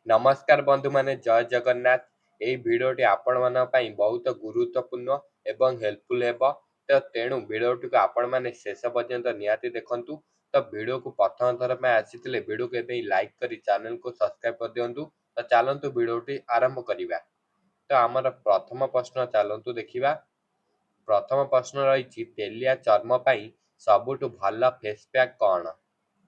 नमस्कार बंधु माने जय जगन्नाथ। एई भिडियोटी आपण मन पई बहुत गुरुत्वपूर्ण एवं हेल्पफुल हेबो। तो तेणु भिडियोटी को आपण माने शेष पर्यंत निहाती देखंतु। तो भिडियो को प्रथम थर में आसीथिले भिडियो को एबे लाइक करी चैनल को सब्सक्राइब कर दियंतु। तो चलंतु भिडियोटी आरंभ करिबा। तो हमर प्रथम प्रश्न चलंतु देखिबा। प्रथम प्रश्न रही तेलिया चर्म पई सबुठु भल फेस पैक कोन?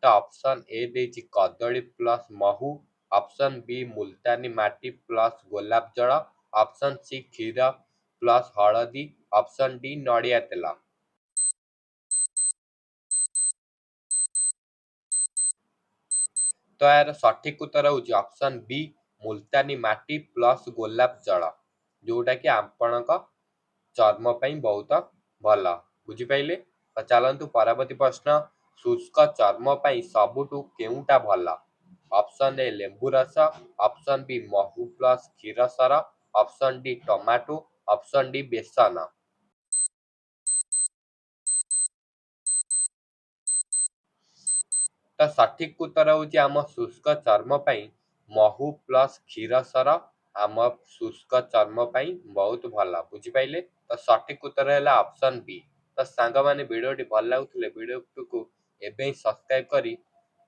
तो ऑप्शन ए देछि कदली प्लस महू, ऑप्शन बी मुल्तानी माटी प्लस गोलाप जल, ऑप्शन सी क्षीर प्लस हळदी, ऑप्शन डी नडिया तेल। तो यार सठिक उत्तर होची ऑप्शन बी मुल्तानी माटी प्लस गोलाप जल, जोटा कि आपणक चर्म पई बहुत भल। बुझी पाइले? तो चलंतु परवर्ती प्रश्न। शुष्क चर्म पई सबुठु केउटा भल? ऑप्शन ए लेंबू रस, ऑप्शन बी महू प्लस क्षीर सर, option D tomato, option D बेसन। तो सठिक उत्तर होची आम शुष्क चर्म पई महू प्लस क्षीर सर आम शुष्क चर्म पई बहुत भल। बुझी पाइले? तो सठिक उत्तर है ऑप्शन बी। तो सांग माने वीडियोटी भल लागुथिले वीडियो को एबे सब्सक्राइब करी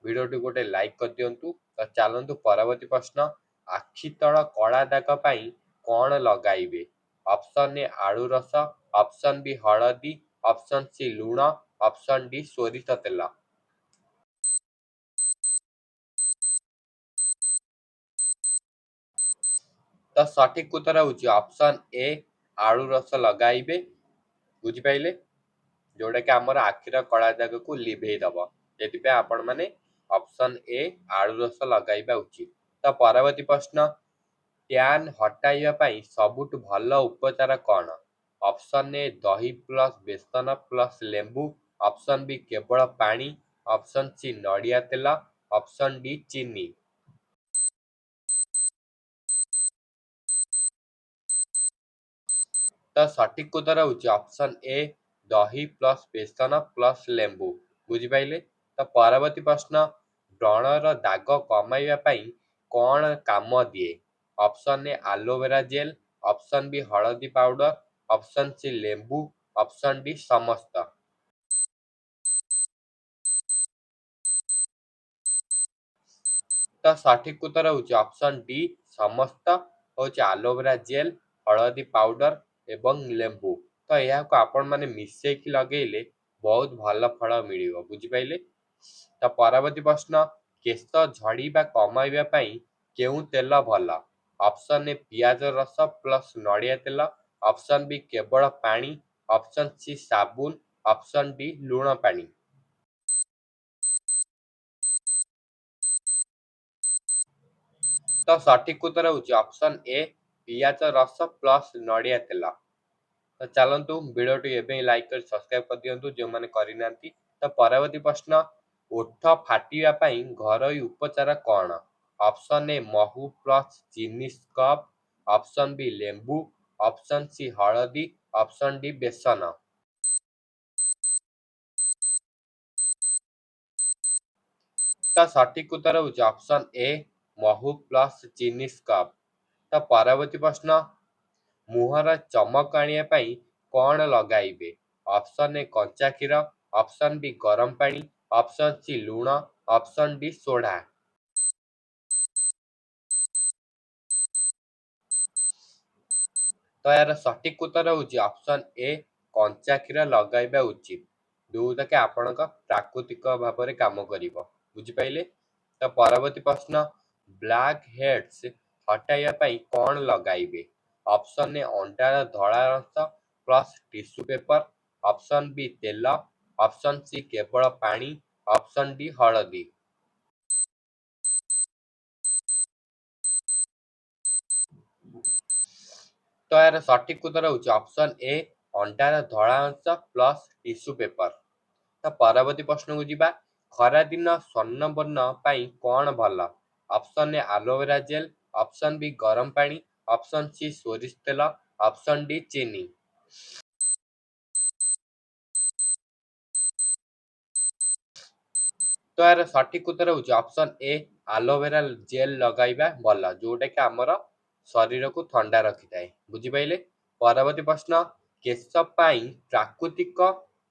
वीडियोटी गोटे लाइक कर दियंतु। तो चलंतु परवर्ती प्रश्न। आखि तळ कला दाग पई कोन लगाइबे? ऑप्शन ए आलू रस, ऑप्शन बी हळदी, ऑप्शन सी लूण, ऑप्शन डी सोरिष तेल। तो सठिक उत्तर होची ऑप्शन ए आलू रस लगाइबे। बुझी पाइले? जोटा कि हमर आखिर कला दाग को लिभेई दबो। जेति पे आपण माने ऑप्शन ए आलू रस लगाइबा उचित। तो परवर्ती प्रश्न। ट्यान हटाइबा पई सबुठ भल उपचार कोन? ऑप्शन ए दही प्लस बेसन प्लस लेंबू, ऑप्शन बी केवल पानी, ऑप्शन सी नडिया तेल, ऑप्शन डी चीनी। तो सठिक उत्तर होची ऑप्शन ए दही प्लस बेसन प्लस लेंबू। बुझी पाइले? तो परवर्ती प्रश्न। व्रणर दाग कमाइबा पई कोन काम दिए? Option A aloe vera gel, option B हळदी पाउडर, ऑप्शन सी लेंबू, ऑप्शन डी समस्त। तो सठिक उत्तर होची ऑप्शन डी समस्त होची एलोवेरा जेल, हळदी पाउडर एवं लेंबू। तो यह को आपण माने मिसै कि लगेइले बहुत भल फल मिलिबो। बुझी पाइले? तो परवर्ती प्रश्न। केश झड़ीबा कमाइबा पई केउ तेल भल? ऑप्शन ए पियाज रस प्लस नडिया तेल, ऑप्शन बी केवल पानी, ऑप्शन सी साबुन, ऑप्शन डी लूण पानी। तो सठिक उत्तर होची ऑप्शन ए पियाज रस प्लस नडिया तेल। तो चलंतु वीडियोटी एबे लाइक कर सब्सक्राइब कर दियंतु जो माने करि नांती। तो परवर्ती प्रश्न। ओठ फाटिबा पई घरोई उपचार कोन? ऑप्शन ए महू प्लस चीनी स्कब, ऑप्शन बी लेंबू, ऑप्शन सी हळदी, ऑप्शन डी बेसन। तो सठिक उत्तर होची ऑप्शन ए महू प्लस चीनी स्कब। तो परवर्ती प्रश्न। मुहर चमक आनिया पई कोन लगाइबे? ऑप्शन ए कंचा क्षीर, ऑप्शन बी गरम पानी, ऑप्शन सी लूण, ऑप्शन डी सोडा। तो यार सठिक उत्तर होची ऑप्शन ए कंचा क्षीर लगाइबा उचित, जोटा कि आपनका प्राकृतिक भाबरे काम करिवो। बुझी पाइले? तो परवर्ती प्रश्न। ब्लैक हेड्स हटाइबा पई कोन लगाइबे? ऑप्शन ए अंडार धड़ा रस plus tissue paper, option B तेल, ऑप्शन सी केवल पानी, ऑप्शन डी हळदी। तो यार सठिक उत्तर होची ऑप्शन ए अंडार धड़ा अंश प्लस टिश्यू पेपर। तो परवर्ती प्रश्न को जिबा। खरा दिन सन्नबर्न पई कोन भल? Option A aloe vera gel, option B गरम पानी, ऑप्शन सी सोरिष तेल, ऑप्शन डी चीनी। तो यार सठिक उत्तर होची ऑप्शन ए ଆଲୋଭେରା ଜେଲ୍ ଲଗାଇବା ଭଲ, ଯୋଉଟାକି ଆମର ଶରୀରକୁ ଥଣ୍ଡା ରଖିଥାଏ। ବୁଝିପାରିଲେ? ପରବର୍ତ୍ତୀ ପ୍ରଶ୍ନ, କେଶ ପାଇଁ ପ୍ରାକୃତିକ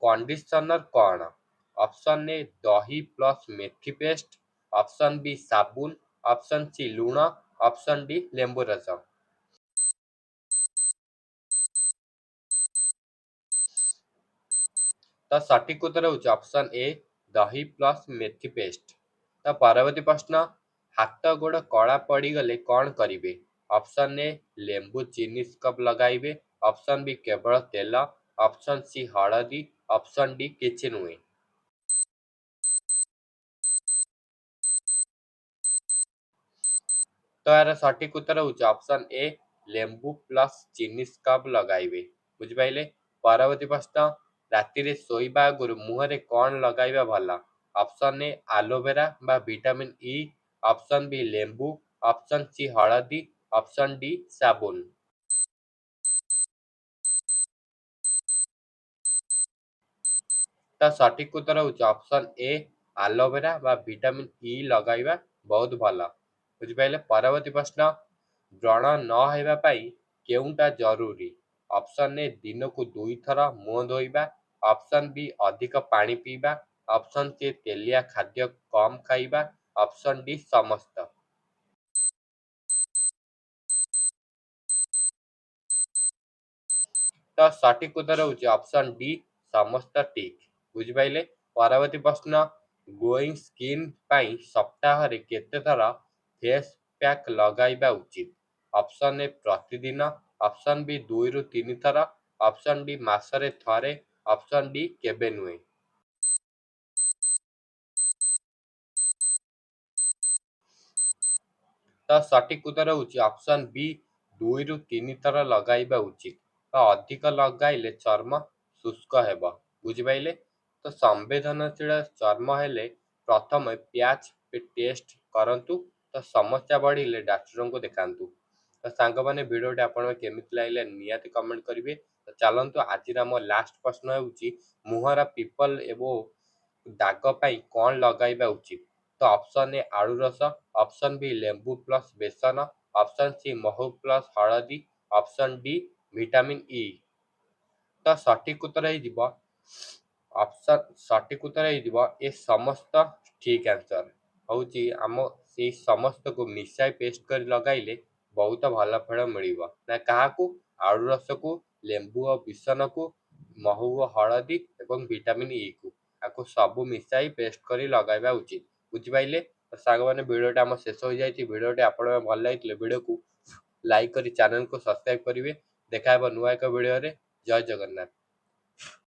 କଣ୍ଡିସନର କ'ଣ? ଅପସନ୍ ଏ ଦହି ପ୍ଲସ୍ ମେଥି ପେଷ୍ଟ, ଅପସନ୍ ବି ସାବୁନ, ଅପସନ୍ ସି ଲୁଣ, ଅପସନ୍ ଡି ଲେମ୍ବୁ ରସ। ତ ସଠିକ ଉତ୍ତର ହେଉଛି ଅପସନ୍ ଏ ଦହି ପ୍ଲସ୍ ମେଥି ପେଷ୍ଟ। ତ ପରବର୍ତ୍ତୀ ପ୍ରଶ୍ନ, ହାତ ଗୋଡ଼ କଳା ପଡ଼ିଗଲେ କ'ଣ କରିବେ? ଅପସନ୍ ଏ ଲେମ୍ବୁ ଚିନି ସ୍କ୍ରବ୍ ଲଗାଇବେ, ଅପସନ୍ ବି କେବଳ ତେଲ, ଅପସନ୍ ସି ହଳଦୀ, ଅପସନ୍ ଡି କିଛି ନୁହେଁ। ତ ଏହାର ସଠିକ ଉତ୍ତର ହେଉଛି ଅପସନ୍ ଏ ଲେମ୍ବୁ ପ୍ଲସ୍ ଚିନି ସ୍କ୍ରବ୍ ଲଗାଇବେ। ବୁଝିପାରିଲେ? ପରବର୍ତ୍ତୀ ପ୍ରଶ୍ନ, ରାତିରେ ଶୋଇବା ଆଗରୁ ମୁହଁରେ କ'ଣ ଲଗାଇବା ଭଲ? ଅପସନ୍ ଏ ଆଲୋଭେରା ବା ଭିଟାମିନ୍ ଇ, ଅପସନ୍ ବି ଲେମ୍ବୁ, ଅପସନ୍ ସି ହଳଦୀ, ଅପସନ୍ ଡି ସାବୁନ। ତ ସଠିକ ଉତ୍ତର ହେଉଛି ଅପସନ୍ ଏ ଆଲୋଭେରା ବା ଭିଟାମିନ୍ ଇ ଲଗାଇବା ବହୁତ ଭଲ। ବୁଝିପାରିଲେ? ପରବର୍ତ୍ତୀ ପ୍ରଶ୍ନ, ବ୍ରଣ ନ ହେବା ପାଇଁ କେଉଁଟା ଜରୁରୀ? ଅପସନ୍ ଏ ଦିନକୁ 2 ଥର ମୁହଁ ଧୋଇବା, ଅପସନ୍ ବି ଅଧିକ ପାଣି ପିଇବା, ଅପସନ୍ ସି ତେଲିଆ ଖାଦ୍ୟ କମ୍ ଖାଇବା, ଅପସନ୍ ଡି ସମସ୍ତ। ତ ସଠିକ ଉତ୍ତର ହେଉଛି ଅପସନ୍ ଡି ସମସ୍ତ ଠିକ୍। ବୁଝିପାରିଲେ? ପରବର୍ତ୍ତୀ ପ୍ରଶ୍ନ, ଗ୍ଲୋଇଂ ସ୍କିନ୍ ପାଇଁ ସପ୍ତାହରେ କେତେ ଥର ଫେସ୍ ପ୍ୟାକ୍ ଲଗାଇବା ଉଚିତ? ଅପସନ୍ ଏ ପ୍ରତିଦିନ, ଅପସନ୍ ବି 2ରୁ 3 ଥର, ଅପସନ୍ ଡି ମାସରେ ଥରେ, ଅପସନ୍ ଡି କେବେ ନୁହେଁ। ତ ସଠିକ ଉତ୍ତର ହେଉଛି ଅପସନ୍ ବି 2ରୁ 3 ଥର ଲଗାଇବା ଉଚିତ। ତ ଅଧିକ ଲଗାଇଲେ ଚର୍ମ ଶୁଷ୍କ ହେବ। ବୁଝିପାରିଲେ? ତ ସମ୍ବେଦନଶୀଳ ଚର୍ମ ହେଲେ ପ୍ରଥମେ ପ୍ୟାଚ୍ ଟେଷ୍ଟ କରନ୍ତୁ। ତ ସମସ୍ୟା ବଢ଼ିଲେ ଡାକ୍ତରଙ୍କୁ ଦେଖାନ୍ତୁ। ତ ସାଙ୍ଗମାନେ, ଭିଡ଼ିଓଟି ଆପଣଙ୍କୁ କେମିତି ଲାଗିଲା ନିହାତି କମେଣ୍ଟ କରିବେ। ତ ଚାଲନ୍ତୁ, ଆଜିର ଆମ ଲାଷ୍ଟ ପ୍ରଶ୍ନ ହେଉଛି, ମୁହଁର ପିମ୍ପଲ୍ ଏବଂ ଦାଗ ପାଇଁ କ'ଣ ଲଗାଇବା ଉଚିତ? ତ ଅପସନ୍ ଏ ଆଳୁ ରସ, ଅପସନ୍ ବି ଲେମ୍ବୁ ପ୍ଲସ୍ ବେସନ, ଅପସନ୍ ସି ମହୁ ପ୍ଲସ୍ ହଳଦୀ, ଅପସନ୍ ଡି ଭିଟାମିନ୍ ଇ। ତ ସଠିକ ଉତ୍ତର ହେଇଯିବ ଏ ସମସ୍ତ ଠିକ୍ ଆନ୍ସର। ହେଉଛି ଆମ ସେଇ ସମସ୍ତକୁ ମିଶାଇ ପେଷ୍ଟ କରି ଲଗାଇଲେ ବହୁତ ଭଲ ଫଳ ମିଳିବ। ନା କାହାକୁ? ଆଳୁ ରସକୁ, ଲେମ୍ବୁ ଓ ବେସନକୁ, ମହୁ ଓ ହଳଦୀ ଏବଂ ଭିଟାମିନ୍ ଇ କୁ। ଆକୁ ସବୁ ମିଶାଇ ପେଷ୍ଟ କରି ଲଗାଇବା ଉଚିତ। ବୁଝିପାରିଲେ? ତ ସାଙ୍ଗମାନେ, ଭିଡ଼ିଓଟି ଆମ ଶେଷ ହୋଇଯାଇଛି। ଭିଡ଼ିଓଟି ଆପଣଙ୍କୁ ଭଲ ଲାଗିଥିଲେ ଭିଡ଼ିଓକୁ ଲାଇକ୍ କରି ଚ୍ୟାନେଲକୁ ସବସ୍କ୍ରାଇବ୍ କରିବେ। ଦେଖା ହେବ ନୂଆ ଏକ ଭିଡ଼ିଓରେ। ଜୟ ଜଗନ୍ନାଥ।